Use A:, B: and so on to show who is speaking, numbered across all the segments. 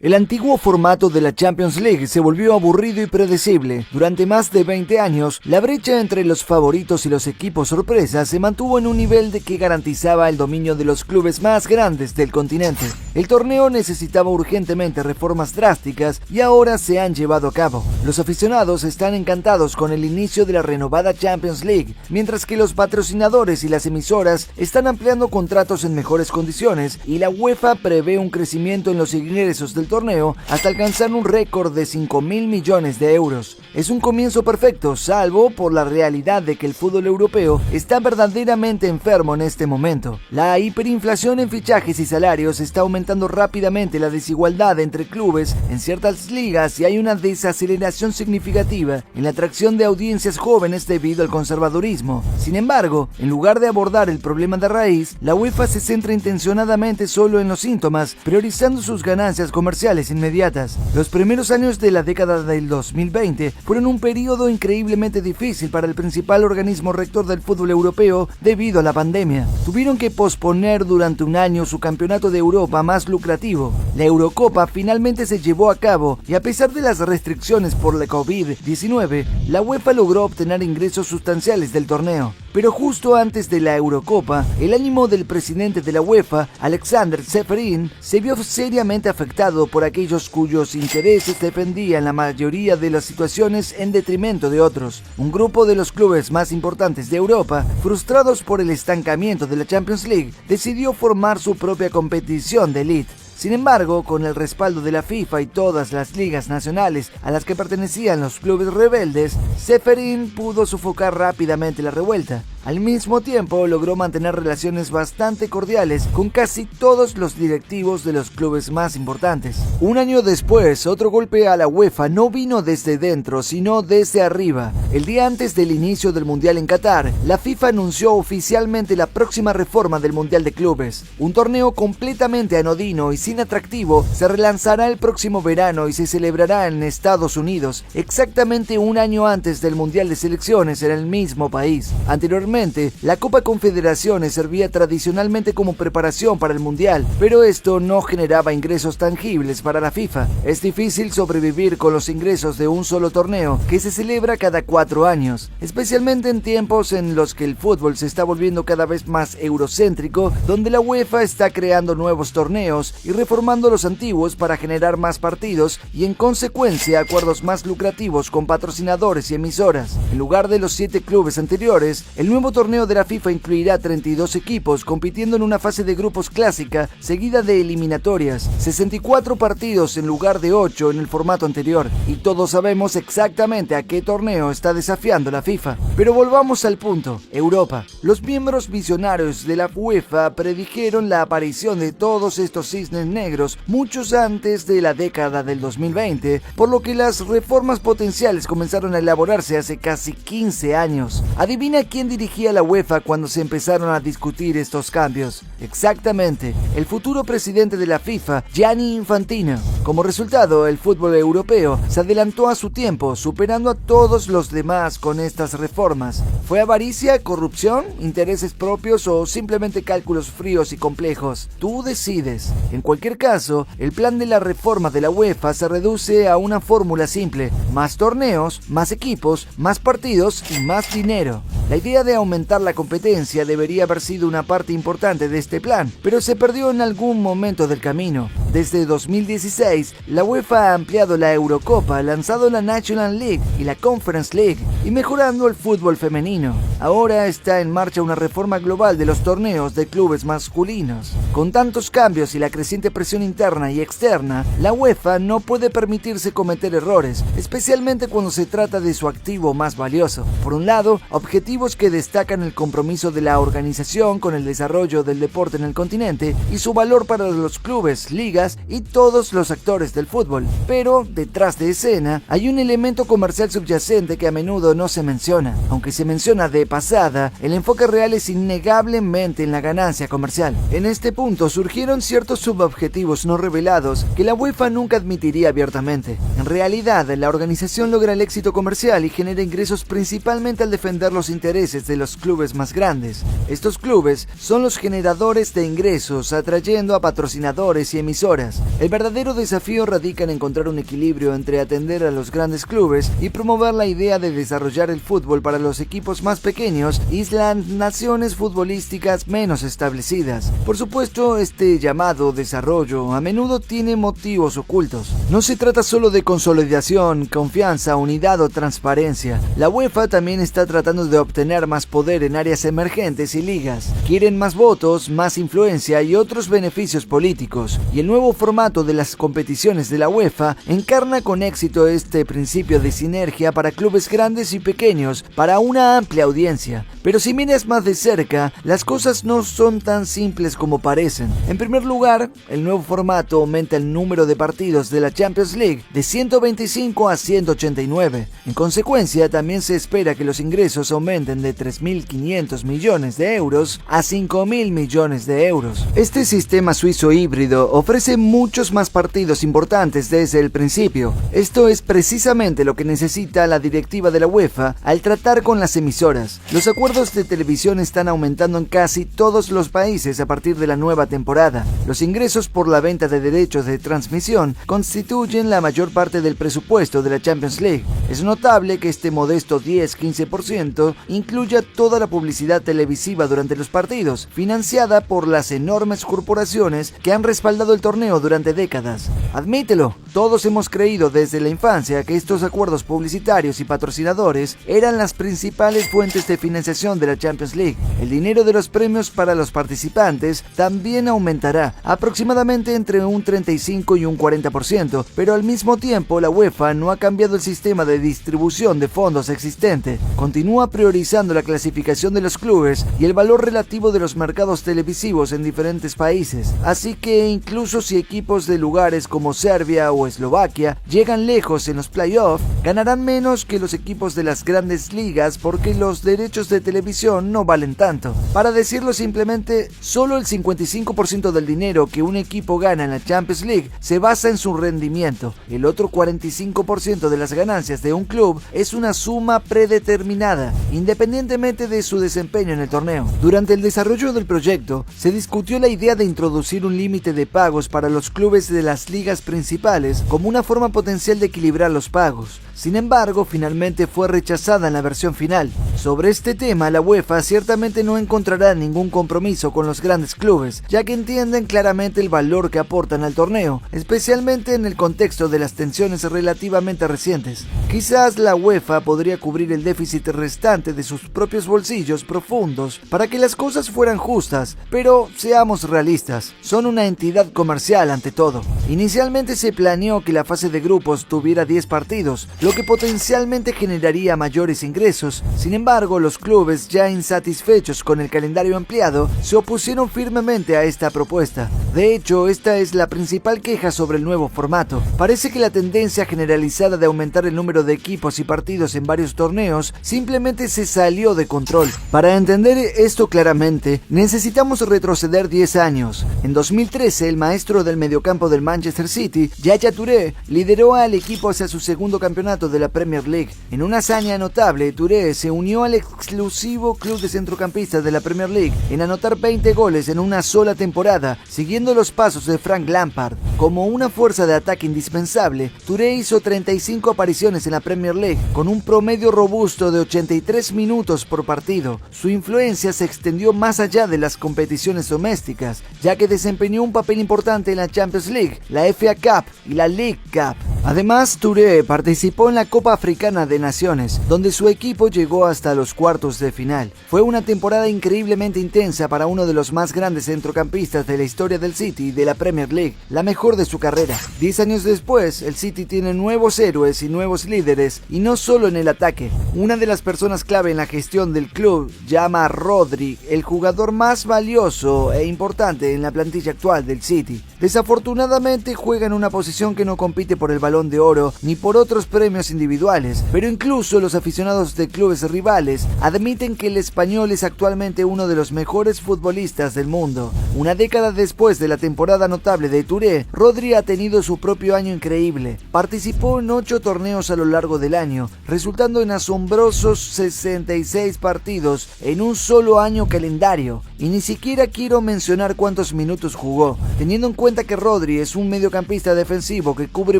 A: El antiguo formato de la Champions League se volvió aburrido y predecible. Durante más de 20 años, la brecha entre los favoritos y los equipos sorpresa se mantuvo en un nivel que garantizaba el dominio de los clubes más grandes del continente. El torneo necesitaba urgentemente reformas drásticas y ahora se han llevado a cabo. Los aficionados están encantados con el inicio de la renovada Champions League, mientras que los patrocinadores y las emisoras están ampliando contratos en mejores condiciones y la UEFA prevé un crecimiento en los ingresos del torneo hasta alcanzar un récord de 5.000 millones de euros. Es un comienzo perfecto, salvo por la realidad de que el fútbol europeo está verdaderamente enfermo en este momento. La hiperinflación en fichajes y salarios está aumentando rápidamente la desigualdad entre clubes en ciertas ligas y hay una desaceleración significativa en la atracción de audiencias jóvenes debido al conservadurismo. Sin embargo, en lugar de abordar el problema de raíz, la UEFA se centra intencionadamente solo en los síntomas, priorizando sus ganancias comerciales inmediatas. Los primeros años de la década del 2020 fueron un periodo increíblemente difícil para el principal organismo rector del fútbol europeo debido a la pandemia. Tuvieron que posponer durante un año su campeonato de Europa más lucrativo. La Eurocopa finalmente se llevó a cabo y a pesar de las restricciones por la COVID-19, la UEFA logró obtener ingresos sustanciales del torneo. Pero justo antes de la Eurocopa, el ánimo del presidente de la UEFA, Alexander Čeferin, se vio seriamente afectado por aquellos cuyos intereses defendían la mayoría de las situaciones en detrimento de otros. Un grupo de los clubes más importantes de Europa, frustrados por el estancamiento de la Champions League, decidió formar su propia competición de élite. Sin embargo, con el respaldo de la FIFA y todas las ligas nacionales a las que pertenecían los clubes rebeldes, Čeferin pudo sofocar rápidamente la revuelta. Al mismo tiempo, logró mantener relaciones bastante cordiales con casi todos los directivos de los clubes más importantes. Un año después, otro golpe a la UEFA no vino desde dentro, sino desde arriba. El día antes del inicio del Mundial en Qatar, la FIFA anunció oficialmente la próxima reforma del Mundial de Clubes. Un torneo completamente anodino y sin atractivo se relanzará el próximo verano y se celebrará en Estados Unidos, exactamente un año antes del Mundial de Selecciones en el mismo país. Anteriormente, la Copa Confederaciones servía tradicionalmente como preparación para el Mundial, pero esto no generaba ingresos tangibles para la FIFA. Es difícil sobrevivir con los ingresos de un solo torneo que se celebra cada 4 años, especialmente en tiempos en los que el fútbol se está volviendo cada vez más eurocéntrico, donde la UEFA está creando nuevos torneos y reformando los antiguos para generar más partidos y en consecuencia acuerdos más lucrativos con patrocinadores y emisoras. En lugar de los 7 clubes anteriores, el nuevo torneo de la FIFA incluirá 32 equipos compitiendo en una fase de grupos clásica seguida de eliminatorias, 64 partidos en lugar de 8 en el formato anterior, y todos sabemos exactamente a qué torneo está desafiando la FIFA. Pero volvamos al punto, Europa. Los miembros visionarios de la UEFA predijeron la aparición de todos estos cisnes negros muchos antes de la década del 2020, por lo que las reformas potenciales comenzaron a elaborarse hace casi 15 años. Adivina quién dirigía la UEFA cuando se empezaron a discutir estos cambios. Exactamente, el futuro presidente de la FIFA, Gianni Infantino. Como resultado, el fútbol europeo se adelantó a su tiempo, superando a todos los demás con estas reformas. ¿Fue avaricia, corrupción, intereses propios o simplemente cálculos fríos y complejos? Tú decides. En cualquier caso, el plan de la reforma de la UEFA se reduce a una fórmula simple: más torneos, más equipos, más partidos y más dinero. La idea de aumentar la competencia debería haber sido una parte importante de este plan, pero se perdió en algún momento del camino. Desde 2016, la UEFA ha ampliado la Eurocopa, lanzado la National League y la Conference League y mejorando el fútbol femenino. Ahora está en marcha una reforma global de los torneos de clubes masculinos. Con tantos cambios y la creciente presión interna y externa, la UEFA no puede permitirse cometer errores, especialmente cuando se trata de su activo más valioso. Por un lado, objetivos que destacan el compromiso de la organización con el desarrollo del deporte en el continente y su valor para los clubes, ligas y todos los actores del fútbol. Pero detrás de escena hay un elemento comercial subyacente que a menudo no se menciona. Aunque se menciona de pasada, el enfoque real es innegablemente en la ganancia comercial. En este punto surgieron ciertos subobjetivos no revelados que la UEFA nunca admitiría abiertamente. En En realidad, la organización logra el éxito comercial y genera ingresos principalmente al defender los intereses de los clubes más grandes. Estos clubes son los generadores de ingresos, atrayendo a patrocinadores y emisoras. El verdadero desafío radica en encontrar un equilibrio entre atender a los grandes clubes y promover la idea de desarrollar el fútbol para los equipos más pequeños y las naciones futbolísticas menos establecidas. Por supuesto, este llamado desarrollo a menudo tiene motivos ocultos. No se trata solo de consolidación, confianza, unidad o transparencia. La UEFA también está tratando de obtener más poder en áreas emergentes y ligas. Quieren más votos, más influencia y otros beneficios políticos. Y el nuevo formato de las competiciones de la UEFA encarna con éxito este principio de sinergia para clubes grandes y pequeños, para una amplia audiencia. Pero si miras más de cerca, las cosas no son tan simples como parecen. En primer lugar, el nuevo formato aumenta el número de partidos de la Champions League de 125 a 189. En consecuencia, también se espera que los ingresos aumenten de 3.500 millones de euros a 5.000 millones de euros. Este sistema suizo híbrido ofrece muchos más partidos importantes desde el principio. Esto es precisamente lo que necesita la directiva de la UEFA al tratar con las emisoras. Los acuerdos de televisión están aumentando en casi todos los países a partir de la nueva temporada. Los ingresos por la venta de derechos de transmisión constituyen la mayor parte del presupuesto de la Champions League. Es notable que este modesto 10-15% incluya toda la publicidad televisiva durante los partidos, financiada por las enormes corporaciones que han respaldado el torneo durante décadas. Admítelo, todos hemos creído desde la infancia que estos acuerdos publicitarios y patrocinadores eran las principales fuentes de financiación de la Champions League. El dinero de los premios para los participantes también aumentará, aproximadamente entre un 35 y un 40%, pero al mismo tiempo la UEFA no ha cambiado el sistema de distribución de fondos existente. Continúa priorizando la clasificación de los clubes y el valor relativo de los mercados televisivos en diferentes países. Así que incluso si equipos de lugares como Serbia o Eslovaquia llegan lejos en los playoffs, ganarán menos que los equipos de las grandes ligas porque los derechos de televisión no valen tanto. Para decirlo simplemente, solo el 55% del dinero que un equipo gana en la Champions League se basa en su rendimiento. El otro 45% de las ganancias de un club es una suma predeterminada, independientemente de su desempeño en el torneo. Durante el desarrollo del proyecto, se discutió la idea de introducir un límite de pagos para los clubes de las ligas principales como una forma potencial de equilibrar los pagos. Sin embargo, finalmente fue rechazada en la versión final. Sobre este tema, la UEFA ciertamente no encontrará ningún compromiso con los grandes clubes, ya que entienden claramente el valor que aportan al torneo, especialmente en el contexto de las tensiones relativamente recientes. Quizás la UEFA podría cubrir el déficit restante de sus propios bolsillos profundos para que las cosas fueran justas, pero seamos realistas, son una entidad comercial ante todo. Inicialmente se planeó que la fase de grupos tuviera 10 partidos, lo que potencialmente generaría mayores ingresos. Sin embargo, los clubes, ya insatisfechos con el calendario ampliado, se opusieron firmemente a esta propuesta. De hecho, esta es la principal queja sobre el nuevo formato. Parece que la tendencia generalizada de aumentar el número de equipos y partidos en varios torneos simplemente se salió de control. Para entender esto claramente, necesitamos retroceder 10 años. En 2013, el maestro del mediocampo del Manchester City, Yaya Touré, lideró al equipo hacia su segundo campeonato de la Premier League. En una hazaña notable, Touré se unió al exclusivo club de centrocampistas de la Premier League en anotar 20 goles en una sola temporada, siguiendo los pasos de Frank Lampard. Como una fuerza de ataque indispensable, Touré hizo 35 apariciones en la Premier League, con un promedio robusto de 83 minutos por partido. Su influencia se extendió más allá de las competiciones domésticas, ya que desempeñó un papel importante en la Champions League, la FA Cup y la League Cup. Además, Touré participó en la Copa Africana de Naciones, donde su equipo llegó hasta los cuartos de final. Fue una temporada increíblemente intensa para uno de los más grandes centrocampistas de la historia del City y de la Premier League, la mejor de su carrera. 10 años después, el City tiene nuevos héroes y nuevos líderes, y no solo en el ataque. Una de las personas clave en la gestión del club llama a Rodri, el jugador más valioso e importante en la plantilla actual del City. Desafortunadamente juega en una posición que no compite por el valor Balón de Oro ni por otros premios individuales, pero incluso los aficionados de clubes rivales admiten que el español es actualmente uno de los mejores futbolistas del mundo. Una década después de la temporada notable de Touré, Rodri ha tenido su propio año increíble. Participó en 8 torneos a lo largo del año, resultando en asombrosos 66 partidos en un solo año calendario. Y ni siquiera quiero mencionar cuántos minutos jugó, teniendo en cuenta que Rodri es un mediocampista defensivo que cubre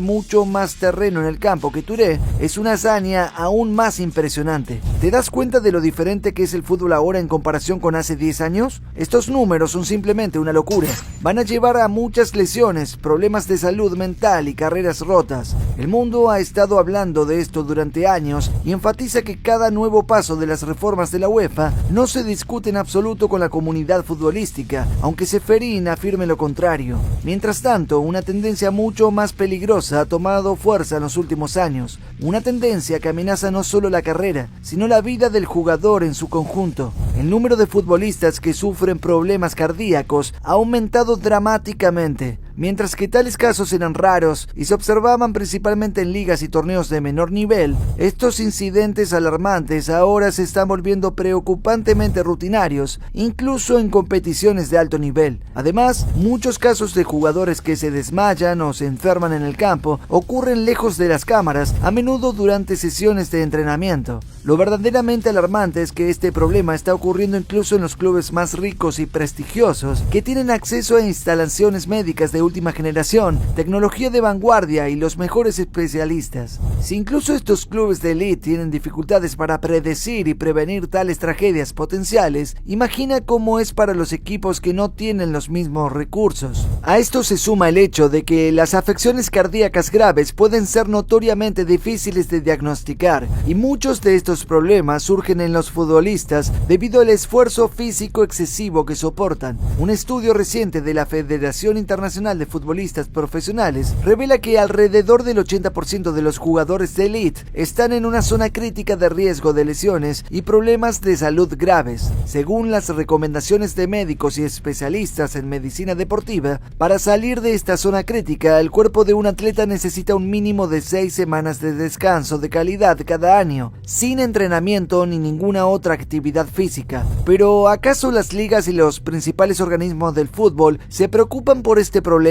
A: mucho más terreno en el campo que Touré. Es una hazaña aún más impresionante. ¿Te das cuenta de lo diferente que es el fútbol ahora en comparación con hace 10 años? Estos números son simplemente una locura. Van a llevar a muchas lesiones, problemas de salud mental y carreras rotas. El mundo ha estado hablando de esto durante años y enfatiza que cada nuevo paso de las reformas de la UEFA no se discute en absoluto con la comunidad futbolística, aunque Ceferin afirme lo contrario. Mientras tanto, una tendencia mucho más peligrosa ha tomado fuerza en los últimos años. Una tendencia que amenaza no solo la carrera, sino la vida del jugador en su conjunto. El número de futbolistas que sufren problemas cardíacos ha aumentado dramáticamente. Mientras que tales casos eran raros y se observaban principalmente en ligas y torneos de menor nivel, estos incidentes alarmantes ahora se están volviendo preocupantemente rutinarios, incluso en competiciones de alto nivel. Además, muchos casos de jugadores que se desmayan o se enferman en el campo ocurren lejos de las cámaras, a menudo durante sesiones de entrenamiento. Lo verdaderamente alarmante es que este problema está ocurriendo incluso en los clubes más ricos y prestigiosos, que tienen acceso a instalaciones médicas de última generación, tecnología de vanguardia y los mejores especialistas. Si incluso estos clubes de élite tienen dificultades para predecir y prevenir tales tragedias potenciales, imagina cómo es para los equipos que no tienen los mismos recursos. A esto se suma el hecho de que las afecciones cardíacas graves pueden ser notoriamente difíciles de diagnosticar, y muchos de estos problemas surgen en los futbolistas debido al esfuerzo físico excesivo que soportan. Un estudio reciente de la Federación Internacional de Futbolistas Profesionales revela que alrededor del 80% de los jugadores de élite están en una zona crítica de riesgo de lesiones y problemas de salud graves. Según las recomendaciones de médicos y especialistas en medicina deportiva, para salir de esta zona crítica, el cuerpo de un atleta necesita un mínimo de 6 semanas de descanso de calidad cada año, sin entrenamiento ni ninguna otra actividad física. Pero ¿acaso las ligas y los principales organismos del fútbol se preocupan por este problema?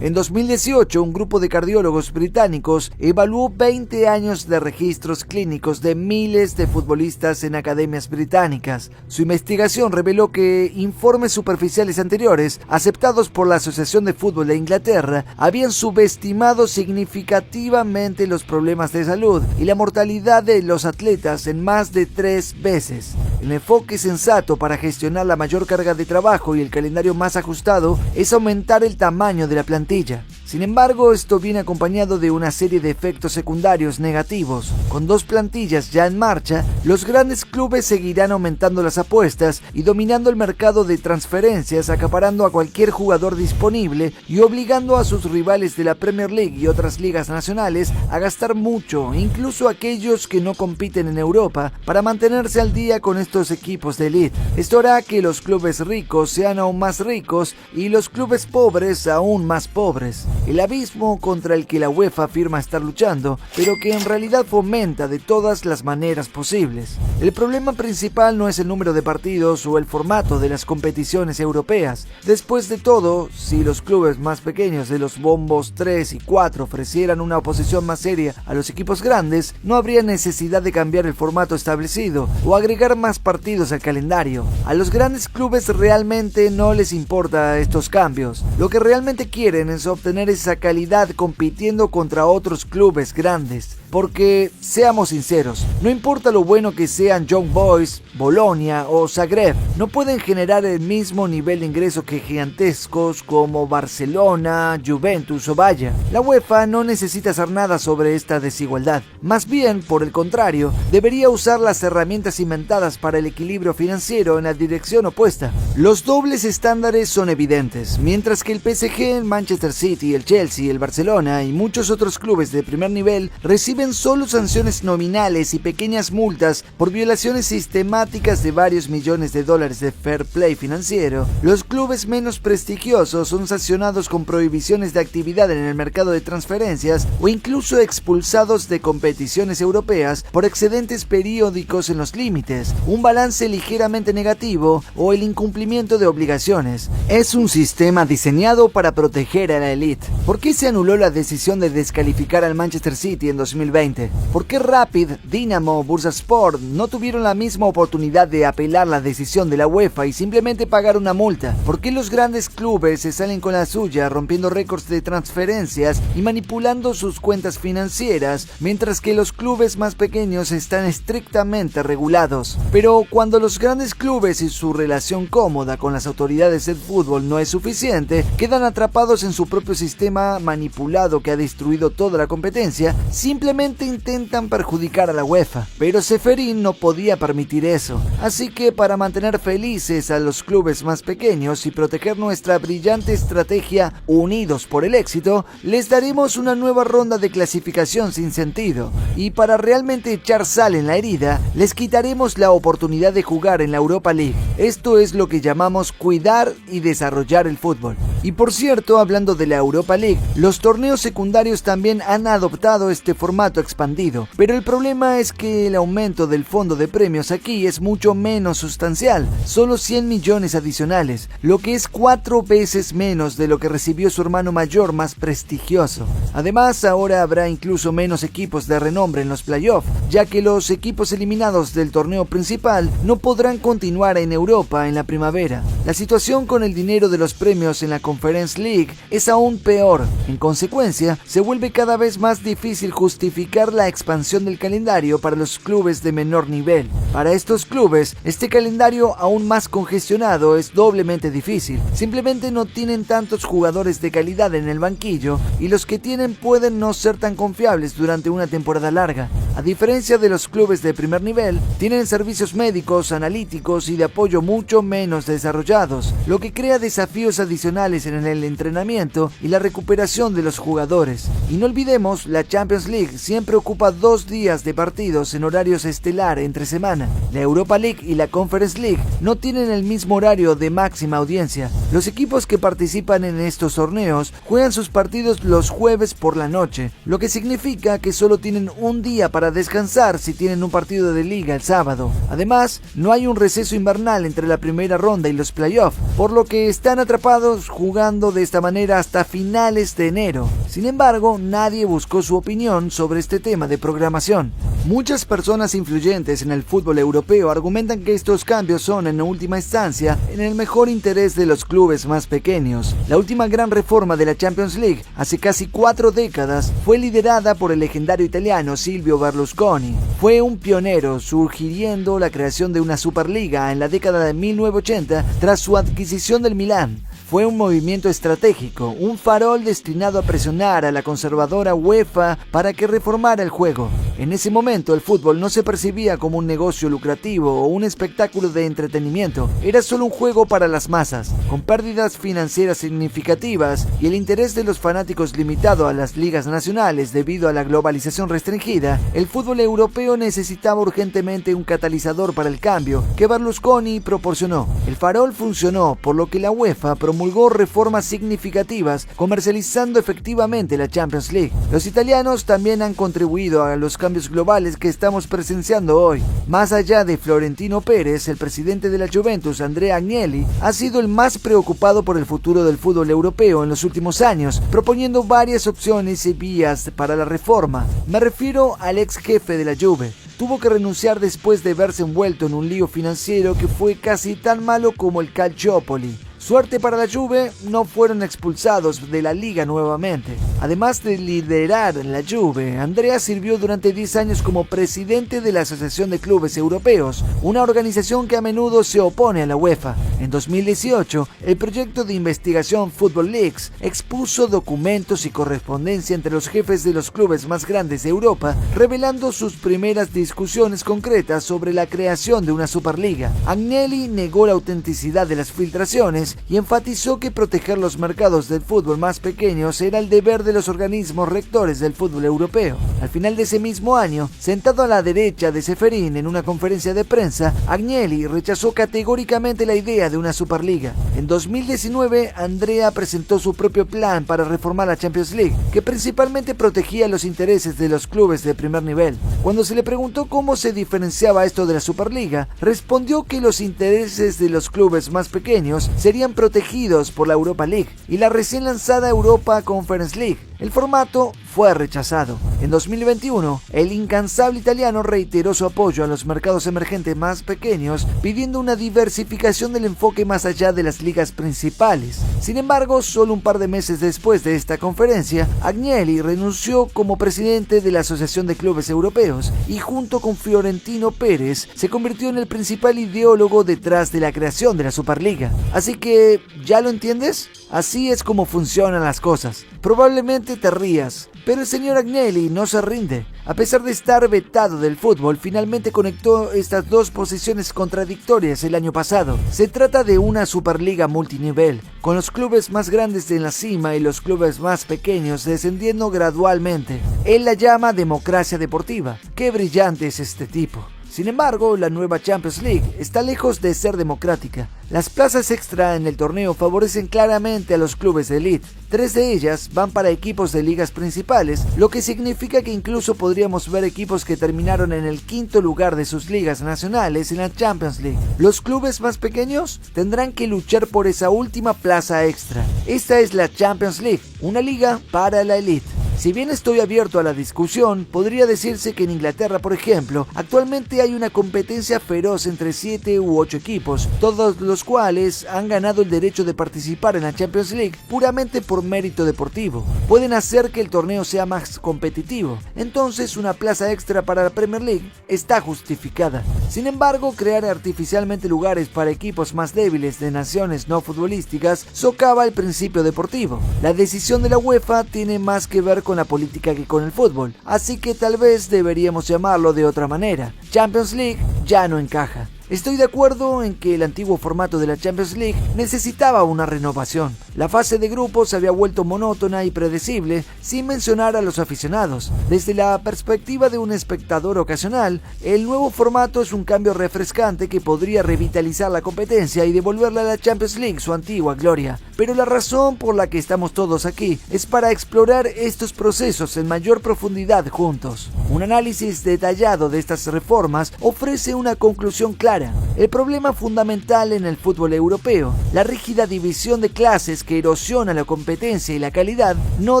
A: En 2018, un grupo de cardiólogos británicos evaluó 20 años de registros clínicos de miles de futbolistas en academias británicas. Su investigación reveló que informes superficiales anteriores, aceptados por la Asociación de Fútbol de Inglaterra, habían subestimado significativamente los problemas de salud y la mortalidad de los atletas en más de 3 veces. El enfoque sensato para gestionar la mayor carga de trabajo y el calendario más ajustado es aumentar el tamaño de la plantilla. Sin embargo, esto viene acompañado de una serie de efectos secundarios negativos. Con 2 plantillas ya en marcha, los grandes clubes seguirán aumentando las apuestas y dominando el mercado de transferencias, acaparando a cualquier jugador disponible y obligando a sus rivales de la Premier League y otras ligas nacionales a gastar mucho, incluso aquellos que no compiten en Europa, para mantenerse al día con estos equipos de élite. Esto hará que los clubes ricos sean aún más ricos y los clubes pobres aún más pobres. El abismo contra el que la UEFA afirma estar luchando, pero que en realidad fomenta de todas las maneras posibles. El problema principal no es el número de partidos o el formato de las competiciones europeas. Después de todo, si los clubes más pequeños de los bombos 3 y 4 ofrecieran una oposición más seria a los equipos grandes, no habría necesidad de cambiar el formato establecido o agregar más partidos al calendario. A los grandes clubes realmente no les importa estos cambios. Lo que realmente quieren es obtener esa calidad compitiendo contra otros clubes grandes. Porque, seamos sinceros, no importa lo bueno que sean Young Boys, Bolonia o Zagreb, no pueden generar el mismo nivel de ingreso que gigantescos como Barcelona, Juventus o Bayern. La UEFA no necesita hacer nada sobre esta desigualdad. Más bien, por el contrario, debería usar las herramientas inventadas para el equilibrio financiero en la dirección opuesta. Los dobles estándares son evidentes. Mientras que el PSG, el Manchester City City, el Chelsea, el Barcelona y muchos otros clubes de primer nivel reciben solo sanciones nominales y pequeñas multas por violaciones sistemáticas de varios millones de dólares de fair play financiero, los clubes menos prestigiosos son sancionados con prohibiciones de actividad en el mercado de transferencias o incluso expulsados de competiciones europeas por excedentes periódicos en los límites, un balance ligeramente negativo o el incumplimiento de obligaciones. Es un sistema diseñado para proteger a la élite. ¿Por qué se anuló la decisión de descalificar al Manchester City en 2020? ¿Por qué Rapid, Dinamo, Bursaspor no tuvieron la misma oportunidad de apelar la decisión de la UEFA y simplemente pagar una multa? ¿Por qué los grandes clubes se salen con la suya rompiendo récords de transferencias y manipulando sus cuentas financieras, mientras que los clubes más pequeños están estrictamente regulados? Pero cuando los grandes clubes y su relación cómoda con las autoridades del fútbol no es suficiente, quedan atrapados en su propio sistema manipulado que ha destruido toda la competencia, simplemente intentan perjudicar a la UEFA. Pero Ceferin no podía permitir eso, así que para mantener felices a los clubes más pequeños y proteger nuestra brillante estrategia Unidos por el Éxito, les daremos una nueva ronda de clasificación sin sentido, y para realmente echar sal en la herida, les quitaremos la oportunidad de jugar en la Europa League. Esto es lo que llamamos cuidar y desarrollar el fútbol. Y por cierto, hablando de la Europa League, los torneos secundarios también han adoptado este formato expandido, pero el problema es que el aumento del fondo de premios aquí es mucho menos sustancial, solo 100 millones adicionales, lo que es 4 veces menos de lo que recibió su hermano mayor más prestigioso. Además, ahora habrá incluso menos equipos de renombre en los playoffs, ya que los equipos eliminados del torneo principal no podrán continuar en Europa en la primavera. La situación con el dinero de los premios en la Conference League es aún peor. En consecuencia, se vuelve cada vez más difícil justificar la expansión del calendario para los clubes de menor nivel. Para estos clubes, este calendario aún más congestionado es doblemente difícil. Simplemente no tienen tantos jugadores de calidad en el banquillo y los que tienen pueden no ser tan confiables durante una temporada larga. A diferencia de los clubes de primer nivel, tienen servicios médicos, analíticos y de apoyo mucho menos desarrollados, lo que crea desafíos adicionales en el entrenamiento y la recuperación de los jugadores. Y no olvidemos, la Champions League siempre ocupa 2 días de partidos en horarios estelar entre semana. La Europa League y la Conference League no tienen el mismo horario de máxima audiencia. Los equipos que participan en estos torneos juegan sus partidos los jueves por la noche, lo que significa que solo tienen un día para descansar si tienen un partido de liga el sábado. Además, no hay un receso invernal entre la primera ronda y los playoffs, por lo que están atrapados jugando de esta manera hasta finales de enero. Sin embargo, nadie buscó su opinión sobre este tema de programación. Muchas personas influyentes en el fútbol europeo argumentan que estos cambios son en última instancia en el mejor interés de los clubes más pequeños. La última gran reforma de la Champions League, hace casi 4 décadas, fue liderada por el legendario italiano Silvio Berlusconi. Fue un pionero, sugiriendo la creación de una Superliga en la década de 1980 tras su adquisición del Milán. Fue un movimiento estratégico, un farol destinado a presionar a la conservadora UEFA para que reformara el juego. En ese momento el fútbol no se percibía como un negocio lucrativo o un espectáculo de entretenimiento, era solo un juego para las masas. Con pérdidas financieras significativas y el interés de los fanáticos limitado a las ligas nacionales debido a la globalización restringida, el fútbol europeo necesitaba urgentemente un catalizador para el cambio que Berlusconi proporcionó. El farol funcionó, por lo que la UEFA promulgó reformas significativas, comercializando efectivamente la Champions League. Los italianos también han contribuido a los cambios globales que estamos presenciando hoy. Más allá de Florentino Pérez, el presidente de la Juventus, Andrea Agnelli, ha sido el más preocupado por el futuro del fútbol europeo en los últimos años, proponiendo varias opciones y vías para la reforma. Me refiero al ex jefe de la Juve. Tuvo que renunciar después de verse envuelto en un lío financiero que fue casi tan malo como el Calciopoli. Suerte para la Juve, no fueron expulsados de la liga nuevamente. Además de liderar la Juve, Andrea sirvió durante 10 años como presidente de la Asociación de Clubes Europeos, una organización que a menudo se opone a la UEFA. En 2018, el proyecto de investigación Football Leaks expuso documentos y correspondencia entre los jefes de los clubes más grandes de Europa, revelando sus primeras discusiones concretas sobre la creación de una Superliga. Agnelli negó la autenticidad de las filtraciones clubes y enfatizó que proteger los mercados del fútbol más pequeños era el deber de los organismos rectores del fútbol europeo. Al final de ese mismo año, sentado a la derecha de Ceferin en una conferencia de prensa, Agnelli rechazó categóricamente la idea de una Superliga. En 2019, Andrea presentó su propio plan para reformar la Champions League, que principalmente protegía los intereses de los clubes de primer nivel. Cuando se le preguntó cómo se diferenciaba esto de la Superliga, respondió que los intereses de los clubes más pequeños serían protegidos por la Europa League y la recién lanzada Europa Conference League. El formato fue rechazado. En 2021, el incansable italiano reiteró su apoyo a los mercados emergentes más pequeños, pidiendo una diversificación del enfoque más allá de las ligas principales. Sin embargo, solo un par de meses después de esta conferencia, Agnelli renunció como presidente de la Asociación de Clubes Europeos y junto con Florentino Pérez se convirtió en el principal ideólogo detrás de la creación de la Superliga. Así que, ¿ya lo entiendes? Así es como funcionan las cosas. Probablemente te rías, pero el señor Agnelli no se rinde. A pesar de estar vetado del fútbol, finalmente conectó estas dos posiciones contradictorias el año pasado. Se trata de una Superliga multinivel, con los clubes más grandes en la cima y los clubes más pequeños descendiendo gradualmente. Él la llama democracia deportiva. ¡Qué brillante es este tipo! Sin embargo, la nueva Champions League está lejos de ser democrática. Las plazas extra en el torneo favorecen claramente a los clubes de élite. 3 de ellas van para equipos de ligas principales, lo que significa que incluso podríamos ver equipos que terminaron en el 5º lugar de sus ligas nacionales en la Champions League. Los clubes más pequeños tendrán que luchar por esa última plaza extra. Esta es la Champions League, una liga para la élite. Si bien estoy abierto a la discusión, podría decirse que en Inglaterra, por ejemplo, actualmente hay una competencia feroz entre 7 u 8 equipos, todos los cuales han ganado el derecho de participar en la Champions League puramente por mérito deportivo. Pueden hacer que el torneo sea más competitivo, entonces una plaza extra para la Premier League está justificada. Sin embargo, crear artificialmente lugares para equipos más débiles de naciones no futbolísticas socava el principio deportivo. La decisión de la UEFA tiene más que ver con la política que con el fútbol, así que tal vez deberíamos llamarlo de otra manera. Champions League ya no encaja. Estoy de acuerdo en que el antiguo formato de la Champions League necesitaba una renovación. La fase de grupos se había vuelto monótona y predecible, sin mencionar a los aficionados. Desde la perspectiva de un espectador ocasional, el nuevo formato es un cambio refrescante que podría revitalizar la competencia y devolverle a la Champions League su antigua gloria. Pero la razón por la que estamos todos aquí es para explorar estos procesos en mayor profundidad juntos. Un análisis detallado de estas reformas ofrece una conclusión clara. El problema fundamental en el fútbol europeo, la rígida división de clases que erosiona la competencia y la calidad, no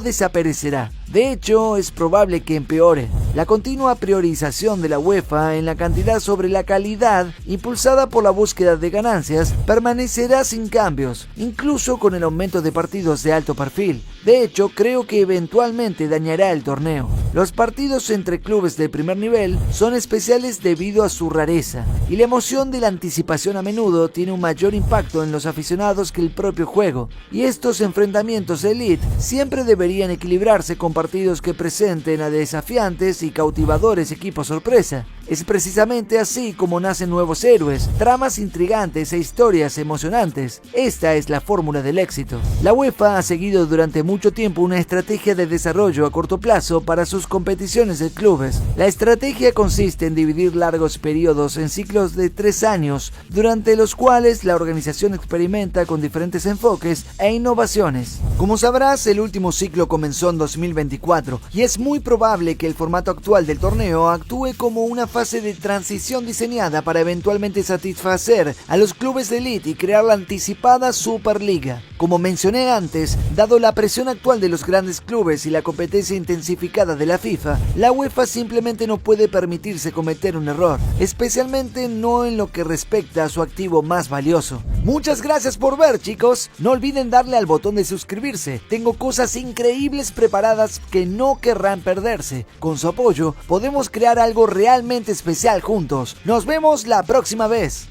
A: desaparecerá. De hecho, es probable que empeore. La continua priorización de la UEFA en la cantidad sobre la calidad, impulsada por la búsqueda de ganancias, permanecerá sin cambios, incluso con el aumento de partidos de alto perfil. De hecho, creo que eventualmente dañará el torneo. Los partidos entre clubes de primer nivel son especiales debido a su rareza, y la emoción de la anticipación a menudo tiene un mayor impacto en los aficionados que el propio juego, y estos enfrentamientos de élite siempre deberían equilibrarse con partidos que presenten a desafiantes y cautivadores equipos sorpresa. Es precisamente así como nacen nuevos héroes, tramas intrigantes e historias emocionantes. Esta es la fórmula del éxito. La UEFA ha seguido durante mucho tiempo una estrategia de desarrollo a corto plazo para sus competiciones de clubes. La estrategia consiste en dividir largos periodos en ciclos de 3 años, durante los cuales la organización experimenta con diferentes enfoques e innovaciones. Como sabrás, el último ciclo comenzó en 2024 y es muy probable que el formato actual del torneo actúe como una fase de transición diseñada para eventualmente satisfacer a los clubes de élite y crear la anticipada Superliga. Como mencioné antes, dado la presión actual de los grandes clubes y la competencia intensificada de la FIFA, la UEFA simplemente no puede permitirse cometer un error, especialmente no en lo que respecta a su activo más valioso. Muchas gracias por ver, chicos. No olviden darle al botón de suscribirse. Tengo cosas increíbles preparadas que no querrán perderse. Con su apoyo, podemos crear algo realmente especial juntos. Nos vemos la próxima vez.